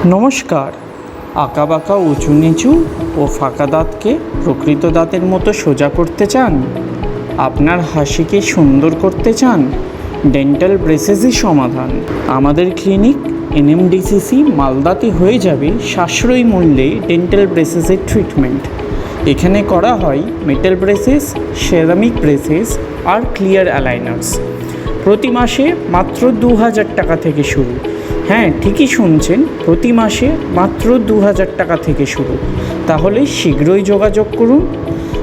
নমস্কার। আঁকাবাঁকা উঁচু নিচু ও ফাঁকা দাঁতকে প্রকৃত দাঁতের মতো সোজা করতে চান? আপনার হাসিকে সুন্দর করতে চান? ডেন্টাল ব্রেসেসই সমাধান। আমাদের ক্লিনিক এনএমডিসিসি মালদাতে হয়ে যাবে সাশ্রয়ী মূল্যে ডেন্টাল ব্রেসেসের ট্রিটমেন্ট। এখানে করা হয় মেটাল ব্রেসেস, সেরামিক ব্রেসেস আর ক্লিয়ার অ্যালাইনার্স। প্রতি মাসে মাত্র 2000 টাকা থেকে শুরু। হ্যাঁ, ঠিকই শুনছেন, প্রতি মাসে মাত্র 2000 টাকা থেকে শুরু। তাহলে শীঘ্রই যোগাযোগ করুন।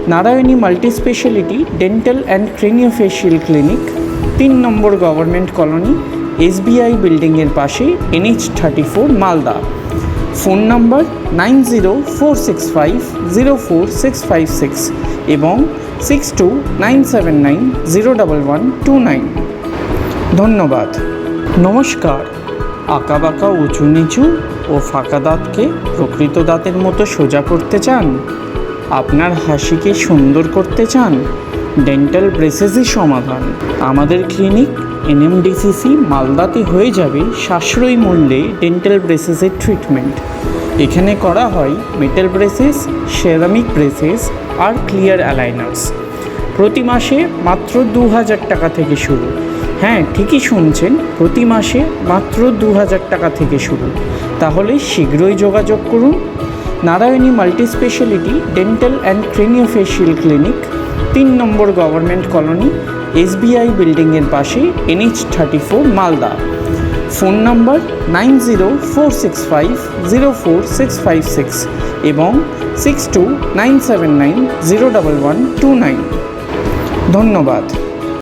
Narayani multi speciality dental and craniofacial clinic, 3 number government colony, SBI বিল্ডিংয়ের পাশে, NH34 মালদা। ফোন নম্বর 9046504656 এবং 6297901129। ধন্যবাদ। নমস্কার। আঁকাবাঁকা উঁচু নিচু ও ফাঁকা দাঁতকে প্রকৃত দাঁতের মতো সোজা করতে চান? আপনার হাসিকে সুন্দর করতে চান? ডেন্টাল ব্রেসেসই সমাধান। আমাদের ক্লিনিক এনএমডিসিসি মালদাতে হয়ে যাবে সাশ্রয়ী মূল্যে ডেন্টাল ব্রেসেসের ট্রিটমেন্ট। এখানে করা হয় মেটাল ব্রেসেস, সেরামিক ব্রেসেস আর ক্লিয়ার অ্যালাইনার্স। প্রতি মাসে মাত্র 2000 টাকা থেকে শুরু। হ্যাঁ, ঠিকই শুনছেন, প্রতি মাসে মাত্র 2000 টাকা থেকে শুরু। তাহলে শীঘ্রই যোগাযোগ করুন। Narayani multi speciality dental and craniofacial clinic, 3 number government colony, SBI বিল্ডিংয়ের পাশে, NH34 মালদা। ফোন নম্বর 9046504656 এবং 6297901129। ধন্যবাদ।